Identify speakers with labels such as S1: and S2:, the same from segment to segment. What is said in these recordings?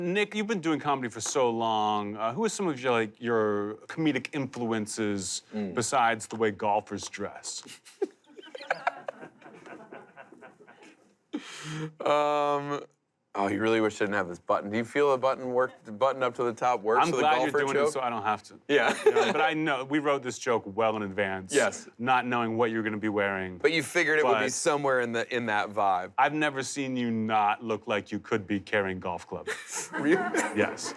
S1: Nick, you've been doing comedy for so long. Who are some of your comedic influences besides the way golfers dress?
S2: Oh, you really wish I didn't have this button. Do you feel the button up to the top works
S1: I'm
S2: for the
S1: glad
S2: golfer
S1: you're doing
S2: joke?
S1: it so I don't have to.
S2: Yeah.
S1: But I know, we wrote this joke well in advance.
S2: Yes.
S1: Not knowing what you're going to be wearing.
S2: But you figured it would be somewhere in that vibe.
S1: I've never seen you not look like you could be carrying golf clubs.
S2: Really?
S1: Yes.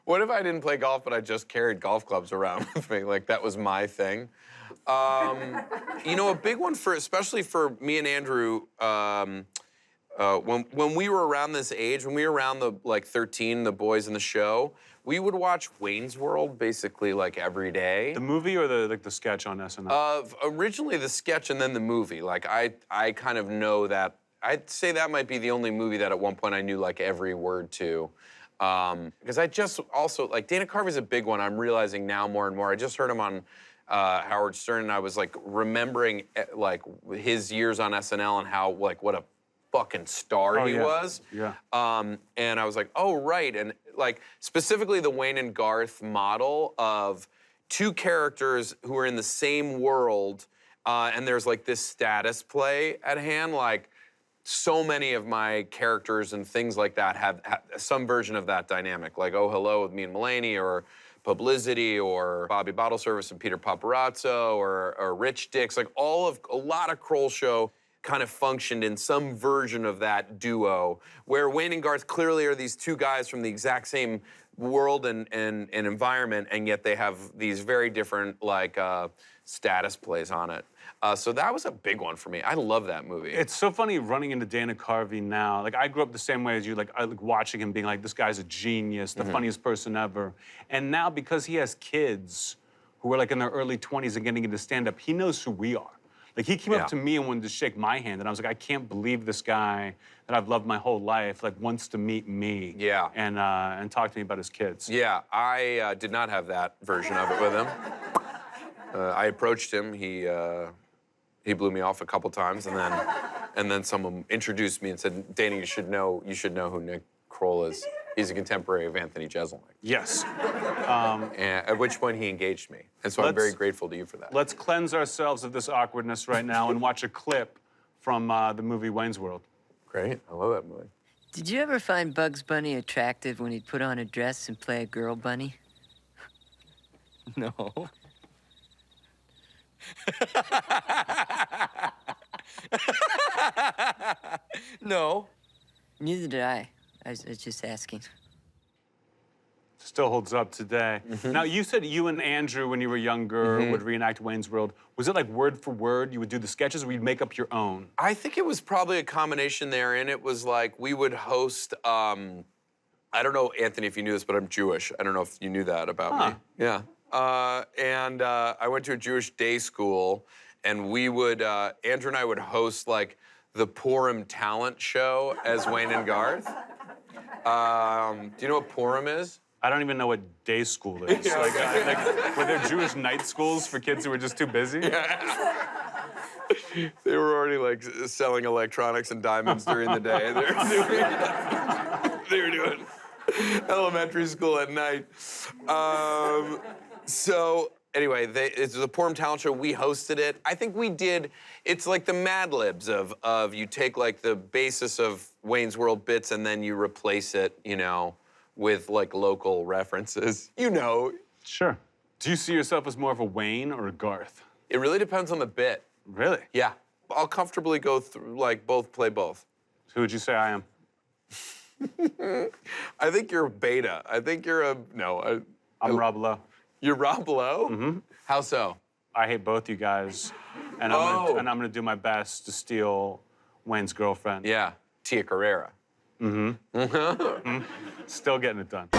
S2: What if I didn't play golf, but I just carried golf clubs around with me? Like, that was my thing. You know, a big one especially for me and Andrew, when we were around this age, when we were around the 13, the boys in the show, we would watch Wayne's World basically like every day.
S1: The movie or the sketch on SNL?
S2: Originally the sketch and then the movie. Like I kind of know that. I'd say that might be the only movie that at one point I knew like every word to. Because I just also, like, Dana Carvey's a big one. I'm realizing now more and more. I just heard him on Howard Stern, and I was like remembering like his years on SNL and how like what a fucking star he was.
S1: Yeah.
S2: And I was like, oh, right. And like specifically the Wayne and Garth model of two characters who are in the same world, and there's like this status play at hand. Like so many of my characters and things like that have some version of that dynamic. Like Oh Hello with me and Mulaney, or Publicity, or Bobby Bottle Service and Peter Paparazzo, or Rich Dicks. Like a lot of Kroll show kind of functioned in some version of that duo, where Wayne and Garth clearly are these two guys from the exact same world and environment, and yet they have these very different like status plays on it. So that was a big one for me. I love that movie.
S1: It's so funny running into Dana Carvey now. Like, I grew up the same way as you. Like, I like watching him being like, this guy's a genius, the funniest person ever. And now, because he has kids who are like in their early 20s and getting into stand-up, he knows who we are. Like, he came up to me and wanted to shake my hand, and I was like, I can't believe this guy that I've loved my whole life, like, wants to meet me.
S2: Yeah.
S1: And talk to me about his kids.
S2: Yeah, I did not have that version of it with him. I approached him. He blew me off a couple times, and then someone introduced me and said, Dana, you should know who Nick Kroll is. He's a contemporary of Anthony Jeselnik.
S1: Yes.
S2: And at which point he engaged me. And so I'm very grateful to you for that.
S1: Let's cleanse ourselves of this awkwardness right now and watch a clip from the movie Wayne's World.
S2: Great, I love that movie.
S3: Did you ever find Bugs Bunny attractive when he'd put on a dress and play a girl bunny? No.
S2: No.
S3: Neither did I. I was just asking.
S1: Still holds up today. Now, you said you and Andrew, when you were younger, would reenact Wayne's World. Was it like word for word? You would do the sketches, or you'd make up your own?
S2: I think it was probably a combination there, and it was like we would host, I don't know, Anthony, if you knew this, but I'm Jewish. I don't know if you knew that about me. Yeah. And I went to a Jewish day school, and we would, Andrew and I would host like the Purim talent show as Wayne and Garth. Do you know what Purim is?
S1: I don't even know what day school is. Like, were there Jewish night schools for kids who were just too busy?
S2: Yeah. They were already like selling electronics and diamonds during the day. They were doing elementary school at night. So anyway, it's the Purim Talent Show. We hosted it. I think we did. It's like the Mad Libs of you take like the basis of Wayne's World bits and then you replace it, you know, with like local references. You know.
S1: Sure. Do you see yourself as more of a Wayne or a Garth?
S2: It really depends on the bit.
S1: Really?
S2: Yeah. I'll comfortably go through like play both.
S1: Who would you say I am?
S2: I think you're a beta. I think you're a
S1: I'm Rob Lowe.
S2: You're Rob Lowe?
S1: Mm-hmm.
S2: How so?
S1: I hate both you guys, and I'm gonna do my best to steal Wayne's girlfriend.
S2: Yeah, Tia Carrera.
S1: Still getting it done.